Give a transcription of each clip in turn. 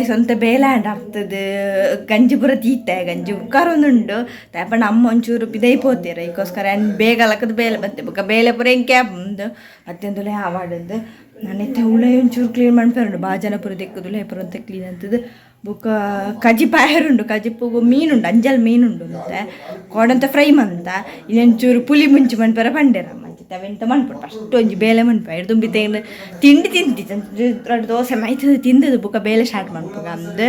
ಸ್ವಂತ ಬೇಲಾಂಡ್ ಆಗ್ತದೆ ಗಂಜಿ ಪೂರ ತೀತೆ ಗಂಜಿ ಉಕ್ಕಾರೊಂದುಂಡು ತಾಪಂಡ ಅಮ್ಮ ಒಂಚೂರು ಬಿದೈಪೋತೀರ ಈಗೋಸ್ಕರ ಬೇಗ ಲಕ್ಕದ ಬೇಲೆ ಬತ್ತೆ ಬೊಕ್ಕ ಬೇಲೆ ಪೂರ ಹೆಂಗೆ ಬಂದು ಮತ್ತೆಂದುಲೆ ಆವಾಡದು ನಾನೈತೆ ಉಳೆ ಒಂಚೂರು ಕ್ಲೀನ್ ಮಾಡ್ಪೇರುಂಡು ಭಾಜನ ಪೂರ ತೆಕ್ಕುದುಲೆ ಪೂರ ಅಂತ ಕ್ಲೀನ್ ಅಂತದ್ದು ಬೊಕ್ಕ ಕಜಿ ಪಾಯರುಂಡು ಕಜಿಪ್ಪುಗು ಮೀನುಂಡು ಅಂಜಲ್ ಮೀನುಂಡು ಮತ್ತೆ ಕೋಡಂತ ಫ್ರೈ ಮಂತ ಇನ್ನೊಂಚೂರು ಪುಲಿ ಮುಂಚಿ ಮನ್ಪೇರ ಪಂಡೇರಮ್ಮ ಅವೆಂತ ಮನ್ಪುಟ್ಟು ಅಷ್ಟು ಒಂಜಿ ಬೇಲೆ ಮನ್ಪ ಹಿಡ್ದು ಬಿತ್ತೇನು ತಿಂಡಿ ತಿಂತಿತ್ತು ಎರಡು ದೋಸೆ ಮಾಯ್ತದ ತಿಂದದು ಬುಕ್ಕ ಬೇಲೆ ಸ್ಟಾರ್ಟ್ ಮನ್ಪುಗ ಅಂದು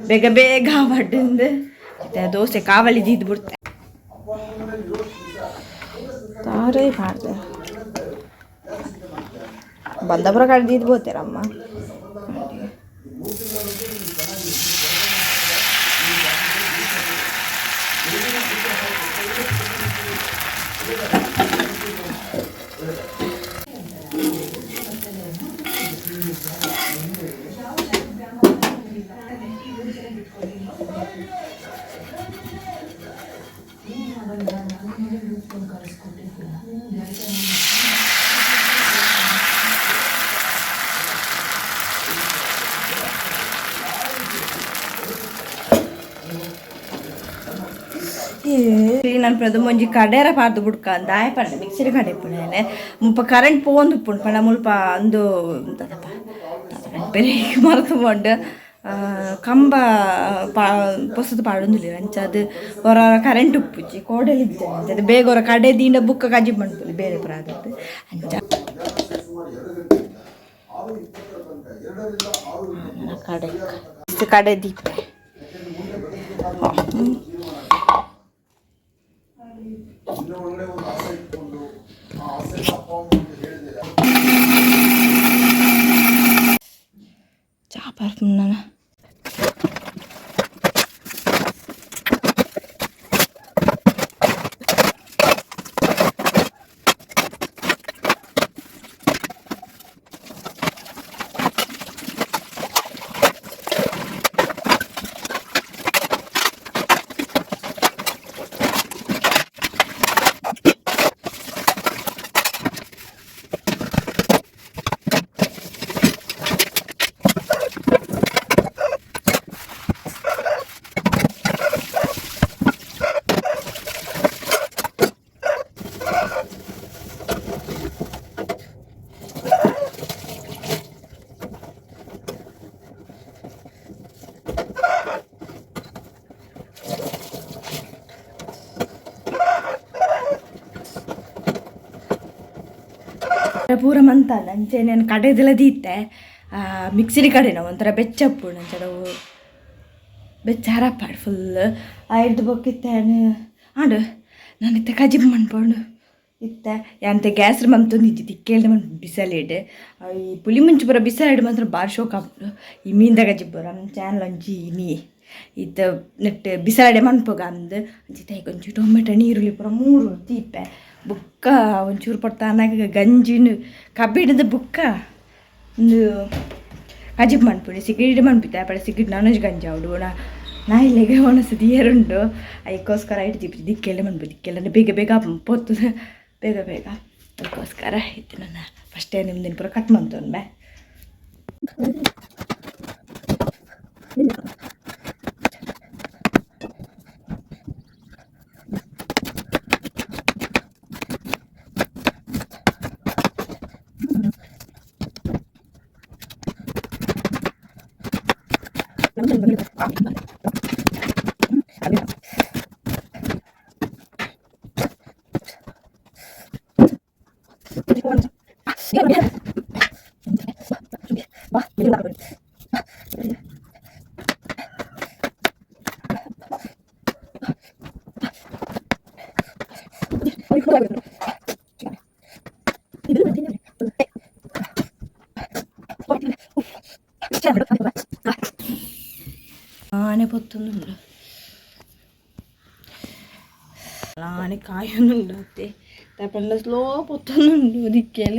ಬೇಗ ಬೇಗ ಬಡ್ಡಂದು ಮತ್ತೆ ದೋಸೆ ಕಾವಲಿ ದೀದ್ ಬಿಡ್ತೆ ತಾರೇ ಮಾಡ್ದೆ ಬಂದಪುರ ಕಡ್ದಿದ್ದು ಬೋತೇರಮ್ಮ ನಾನು ಮುಂಜಿ ಕಡೇರ ಪಾರ್ದು ಬುಡ್ಕ ದಾಯ ಪಂಡ ಮಿಕ್ಸಿಡ್ ಕಡೆ ಪುಣೇನೆ ಮುಲ್ಪ ಕರೆಂಟ್ ಪೋಂದು ಪುಣ್ ಪಂಡ ಮುಲ್ಪ ಅಂದು ಬೇರೆ ಮರತು ಪೋಂಡು ಕಂಬ ಪೊಸದು ಪಾಡೊಂದುಲ್ಲೆ ಅಂಚದು ಹೊರ ಕರೆಂಟ್ ಉಪ್ಪುಜಿ ಕೋಡೆಲಿ ಇದ್ದೆ ಅದು ಬೇಗ ಹೊರ ಕಡೆ ದೀಂಡ ಬುಕ್ಕ ಕಜಿ ಮಾಡ್ಬೋದು ಬೇರೆ ಪುರ ಆದದ್ದು ಅಂಚ ಕಡೆ ಕಡೆ ದೀಪ ಚಾಪರ್ ನಾನು ಪೂರ ಮಂತಲ್ಲ ಅಂಚೆ ನಾನು ಕಡೆದೆಲ್ಲ ದೀತೆ ಮಿಕ್ಸಿಡಿ ಕಡೆನ ಒಂಥರ ಬೆಚ್ಚಪ್ಪು ನಂಚಡವು ಬೆಚ್ಚ ಹರಪಾಡು ಫುಲ್ ಹಿಡ್ದು ಬೊಕ್ಕಿತ್ತೇನು ಆಡು ನಾನು ಇತ್ತೆ ಕಜಿ ಮನ್ಪೋಡು ಇತ್ತೆ ಅಂತೆ ಗ್ಯಾಸ್ ಮಂತೊಂದಿದ್ದು ತಿಕ್ಕೇಳ್ದೆ ಮನ್ ಬಿಸಲಿಡ್ ಈ ಪುಲಿ ಮುಂಚೆ ಬರೋ ಬಿಸಲಿಡ್ ಮಾತ್ರ ಭಾರಿ ಶೋಕ ಆಗ್ಬಿಡು ಈ ಮೀನ್ದಾಗ ಗಜ್ಜಿ ಬರೋ ನಮ್ಮ ಚಾನಲ್ ಒಂಜಿ ನೀ ಇದು ನೆಟ್ಟು ಬಿಸಾಡೆ ಮನ್ಪೋಗ ಅಂದು ಅಂಚಿತ್ತೆ ಒಂಚೂರು ಟೊಮೆಟೊ ನೀರುಳ್ಳಿ ಪೂರ 3 ದೀಪೆ ಬುಕ್ಕ ಒಂಚೂರು ಪಡ್ತಾನಾಗ ಗಂಜಿನ ಕಬ್ಬಿಡದ ಬುಕ್ಕ ಒಂದು ಅಜಿಪ್ ಮನ್ಪುಡಿ ಸಿಗಿಡ್ ಮನ್ಪಿತ್ತೆ ಪಡೆ ಸಿಗಿಡ್ ನಾನೊಂಜಿ ಗಂಜಿ ಅವಡು ನಾ ಇಲ್ಲಿಗೆ ಒಣಸದಿ ಏರುಂಡು ಅದಕ್ಕೋಸ್ಕರ ಇಡ್ತೀವಿ ದಿಕ್ಕೆಲ್ಲ ಮನ್ಪು ದಿಕ್ಕೆಲ್ಲ ಬೇಗ ಬೇಗ ಪೊತ್ತದ ಬೇಗ ಬೇಗ ಅದಕ್ಕೋಸ್ಕರ ಇತ್ತು ನನ್ನ ಫಸ್ಟೇ ನಿಮ್ದಿನ ಪೂರ ಕಟ್ ಮಾಡ್ತೊಂಡೆ ആനെ പൊത്തുന്നുണ്ട് ആനെ കായൊന്നുണ്ടാത്തേ തപ്പണ്ട സ്ലോ പൊത്തുന്നുണ്ട് ഒരിക്കൽ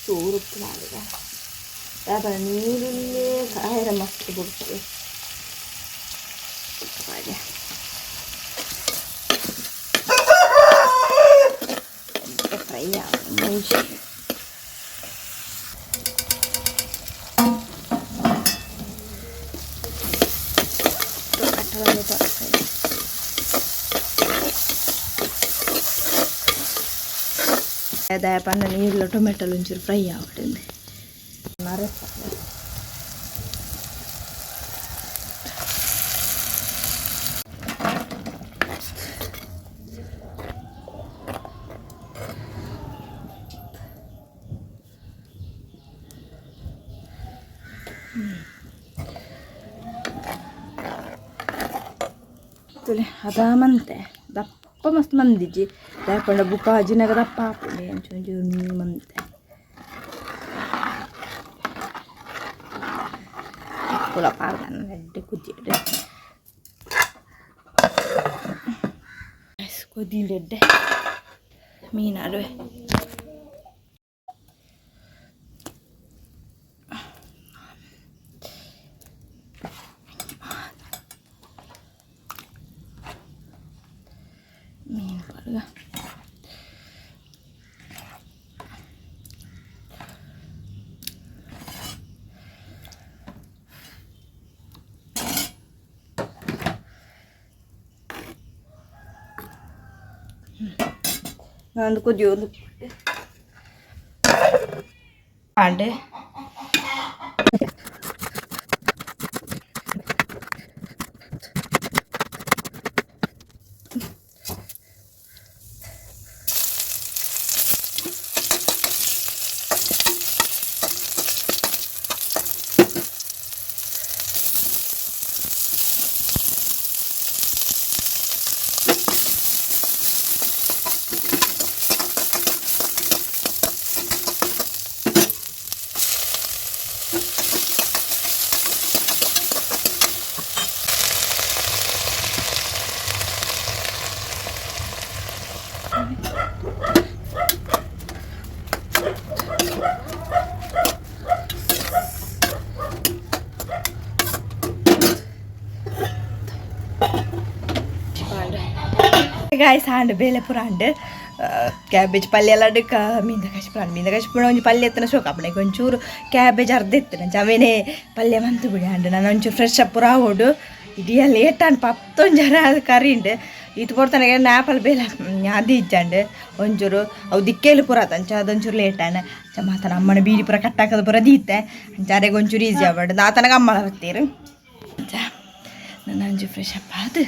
ചോറുപ്പ് നാളുക അതേപോലെ നീരുള്ളി കായര മസ്റ്റ് കൊടുക്കുക ഫ്രൈ ആവും ಪಂಡ ನೀರುಳ್ಳ ಟೊಮೆಟೊಲು ಒಂಚೂರು ಫ್ರೈ ಆವಟ್ಟೆ ಅದಾಮಂತೆ ದಪ್ಪ ಮಸ್ತ್ ಮಂದಿಜಿ ದಾಪಂಡ ಬುಕ್ಕಾಜಿನಾಗ ದಪ್ಪ ಹಾಪುಂಡೆ ಒಂಚೂರು ಮಂತೆ ಪುಲ ಪಾರ್ಗನ ಎಡ್ಡೆ ಕುದಿಯಡೆ ಕುದಿಲೆಡ್ಡೆ ಮೀನಾಡುವೆ ಮೀನು ಪಾರ್ಗ ನಾನು ಕುದಿಯೋದು ಪಾಂಡೆ ಗಾಯ ಸಾಂಡು ಬೇಳೆ ಪುರ ಅಂಡು ಕ್ಯಾಬೇಜ್ ಪಲ್ಯ ಎಲ್ಲ ಅಡ್ಕ ಮೀಂದ ಕಚ್ಪುರ ಒಂಜಿ ಪಲ್ಯ ಎತ್ತನ ಶೋಕ ಅಪ್ಪನಿಗೆ ಒಂಚೂರು ಕ್ಯಾಬೇಜ್ ಅರ್ಧ ಎತ್ತನ ಜವೇನೆ ಪಲ್ಯ ಮಂತು ಬಿಡಿ ಅಂಡು ನಾನು ಒಂಚೂರು ಫ್ರೆಶ್ ಅಪ್ ಪುರ ಆಗೋಡು ಇಡೀ ಲೇಟ್ ಅನ್ ಪತ್ತೊಂಜರ ಕರಿ ಉಂಡು ಇದು ಕೊಡ್ತಾನೆ ನ್ಯಾಪಲ್ ಬೇಲೆ ಅದು ಇಜ್ಜಂಡು ಒಂಚೂರು ಅವು ದಿಕ್ಕೇಲು ಪುರ ಅಂಚ ಅದೊಂಚೂರು ಲೇಟ್ ಅಣ್ಣ ಮಾತನ ಅಮ್ಮನ ಬೀಡಿ ಪುರ ಕಟ್ಟಾಕದ ಪುರ ದೀತೆ ಅಂಚಾರೆಗೆ ಒಂಚೂರು ಈಸಿ ಆಗ್ಬಾರ್ದು ಆತನಾಗ ಅಮ್ಮಳ ಬರ್ತೀರು ನಾನು ಒಂಚೂರು ಫ್ರೆಶ್ ಅಪ್ ಅದು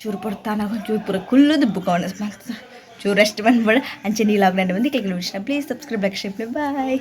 ಚೂರು ಪಡ್ತಾನ ಒಂಚೂರು ಪೂರ ಕುಲ್ಲುದು ಬುಕ್ಕೋಣ ಮತ್ತು ಚೂರು ರೆಸ್ಟ್ ಬಂದ್ಬೇಡ ಅಂಚೆ ನೀಲಾಗ್ಲಂಡು ಬಂದು ಕೆಳಗೆ ವಿಷಯ please subscribe like share bye.